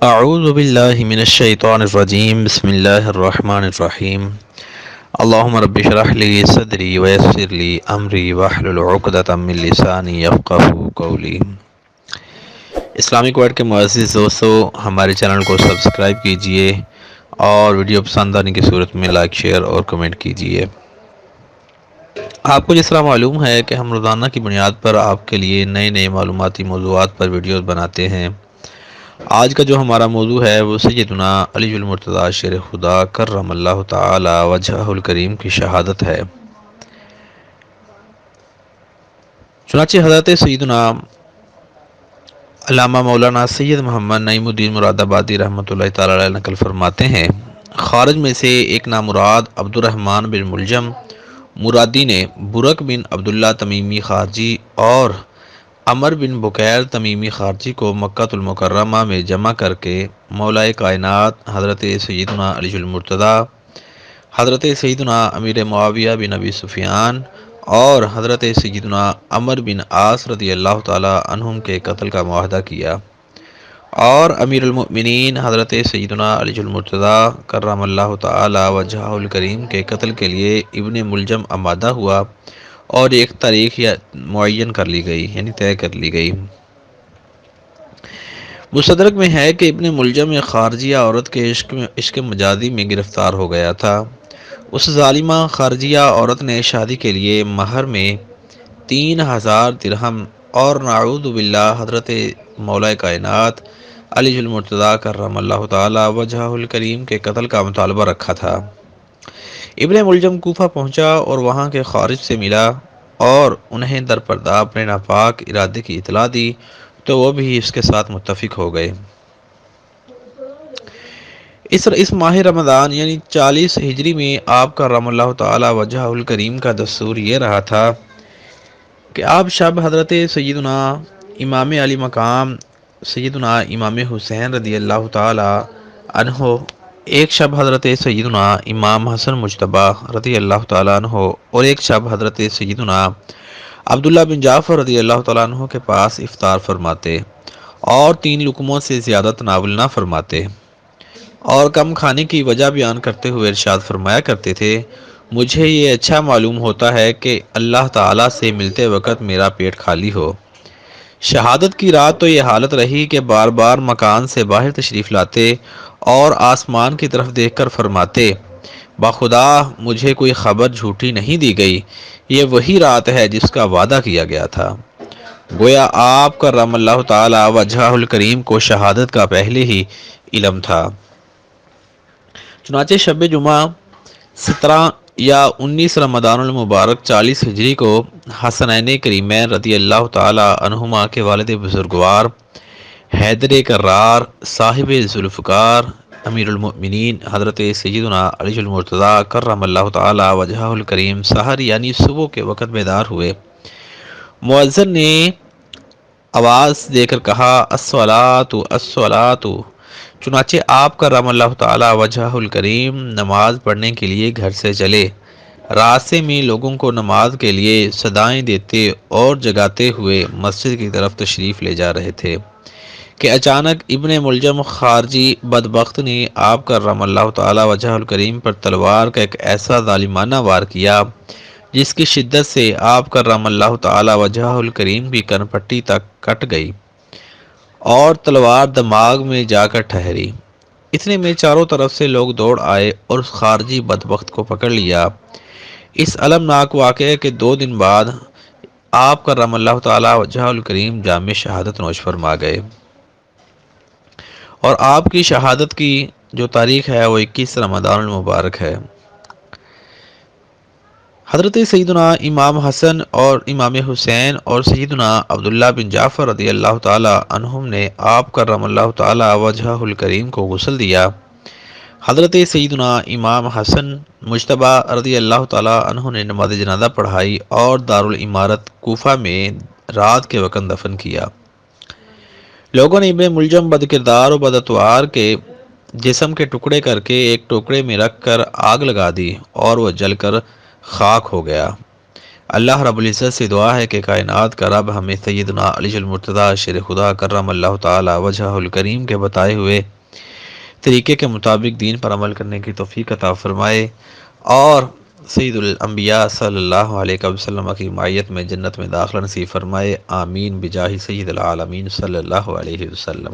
اعوذ باللہ من الشیطان الرجیم بسم اللہ الرحمن الرحیم اللہم رب اشرح لی صدری ویسر لی امری واحلل عقدۃ من لسانی یفقہوا قولی۔ اسلامک ورڈ کے معزز دوستو، ہمارے چینل کو سبسکرائب کیجئے اور ویڈیو پسند آنے کی صورت میں لائک شیئر اور کمنٹ کیجئے۔ آپ کو جس طرح معلوم ہے کہ ہم روزانہ کی بنیاد پر آپ کے لیے نئے معلوماتی موضوعات پر ویڈیوز بناتے ہیں۔ آج کا جو ہمارا موضوع ہے وہ سیدنا علی المرتضیٰ شیر خدا کرم اللہ تعالی وجہہ الکریم کی شہادت ہے۔ چنانچہ حضرت سیدنا علامہ مولانا سید محمد نعیم الدین مراد آبادی رحمۃ اللہ تعالی علیہ نقل فرماتے ہیں، خارج میں سے ایک نامراد عبد الرحمن بن ملجم مرادی نے برق بن عبداللہ تمیمی خارجی اور عمر بن بکیر تمیمی خارجی کو مکہ المکرمہ میں جمع کر کے مولائے کائنات حضرت سیدنا علی المرتضیٰ، حضرت سیدنا امیر معاویہ بن ابی سفیان اور حضرت سیدنا عمر بن عاص رضی اللہ تعالی عنہم کے قتل کا معاہدہ کیا، اور امیر المؤمنین حضرت سیدنا علی المرتضیٰ کرم اللہ تعالی وجہہ الکریم کے قتل کے لیے ابن ملجم آمادہ ہوا اور ایک تاریخ معین کر لی گئی، یعنی طے کر لی گئی۔ مستدرک میں ہے کہ ابن ملجم ایک خارجیہ عورت کے عشق مجازی میں گرفتار ہو گیا تھا۔ اس ظالمہ خارجیہ عورت نے شادی کے لیے مہر میں 3000 درہم اور نعوذ باللہ حضرت مولا کائنات علی المرتضیٰ کرم اللہ تعالی وجہہ الکریم کے قتل کا مطالبہ رکھا تھا۔ ابن ملجم کوفہ پہنچا اور وہاں کے خارج سے ملا اور انہیں در پردہ اپنے ناپاک ارادے کی اطلاع دی تو وہ بھی اس کے ساتھ متفق ہو گئے۔ اس ماہ رمضان یعنی 40 ہجری میں آپ کا رحم اللہ تعالی وجہہ الکریم کا دستور یہ رہا تھا کہ آپ شب حضرت سیدنا امام علی مقام سیدنا امام حسین رضی اللہ تعالی عنہ، ایک شب حضرت سیدنا امام حسن مجتبیٰ رضی اللہ تعالیٰ عنہ اور ایک شب حضرت سیدنا عبداللہ بن جعفر رضی اللہ تعالیٰ عنہ کے پاس افطار فرماتے اور 3 لقموں سے زیادہ تناول نہ فرماتے، اور کم کھانے کی وجہ بیان کرتے ہوئے ارشاد فرمایا کرتے تھے، مجھے یہ اچھا معلوم ہوتا ہے کہ اللہ تعالیٰ سے ملتے وقت میرا پیٹ خالی ہو۔ شہادت کی رات تو یہ حالت رہی کہ بار بار مکان سے باہر تشریف لاتے اور آسمان کی طرف دیکھ کر فرماتے، بخدا مجھے کوئی خبر جھوٹی نہیں دی گئی، یہ وہی رات ہے جس کا وعدہ کیا گیا تھا۔ گویا آپ کا رحم اللہ تعالی وجہہ الکریم کو شہادت کا پہلے ہی علم تھا۔ چنانچہ شب جمعہ 17 یا 19 رمضان المبارک 40 ہجری کو حسنین کریمین رضی اللہ تعالی عنہما کے والد بزرگوار حیدر کرار صاحب ذوالفقار امیر المؤمنین حضرت سیدنا علی المرتضیٰ کرم اللہ تعالی وجہہ الکریم سحر یعنی صبح کے وقت بیدار ہوئے۔ مؤذن نے آواز دے کر کہا، الصلاۃ الصلاۃ۔ چنانچہ آپ کا رحم اللہ تعالی وجہہ الکریم نماز پڑھنے کے لیے گھر سے چلے۔ راستے میں لوگوں کو نماز کے لیے صدائیں دیتے اور جگاتے ہوئے مسجد کی طرف تشریف لے جا رہے تھے کہ اچانک ابن ملجم خارجی بدبخت نے آپ کا رحم اللہ تعالی وجہہ الکریم پر تلوار کا ایک ایسا ظالمانہ وار کیا جس کی شدت سے آپ کا رحم اللہ تعالی وجہہ الکریم کی کنپٹی تک کٹ گئی اور تلوار دماغ میں جا کر ٹھہری۔ اتنے میں چاروں طرف سے لوگ دوڑ آئے اور اس خارجی بدبخت کو پکڑ لیا۔ اس المناک واقعے کے 2 دن بعد آپ کا رحم اللہ تعالی وجہہ الکریم جام شہادت نوش فرما گئے، اور آپ کی شہادت کی جو تاریخ ہے وہ 21 رمضان المبارک ہے۔ حضرت سیدنا امام حسن اور امام حسین اور سیدنا عبداللہ بن جعفر رضی اللہ تعالی عنہم نے آپ کا رحم اللہ تعالی وجہہ الکریم کو غسل دیا۔ حضرت سیدنا امام حسن مجتبیٰ رضی اللہ تعالی عنہ نے نماز جنازہ پڑھائی اور دارالامارت کوفہ میں رات کے وقت دفن کیا۔ لوگوں نے ابن ملجم بد کردار و بداتوار کے جسم کے ٹکڑے کر کے ایک ٹوکرے میں رکھ کر آگ لگا دی اور وہ جل کر خاک ہو گیا۔ اللہ رب العزت سے دعا ہے کہ کائنات کا رب ہمیں سیدنا علی المرتضیٰ شیر خدا کرم اللہ تعالی وجہ الکریم کے بتائے ہوئے طریقے کے مطابق دین پر عمل کرنے کی توفیق عطا فرمائے، اور سید الانبیاء صلی اللہ علیہ وسلم کی معیت میں جنت میں داخلہ نصیب فرمائے، آمین بجاہ سید العالمین صلی اللہ علیہ وسلم۔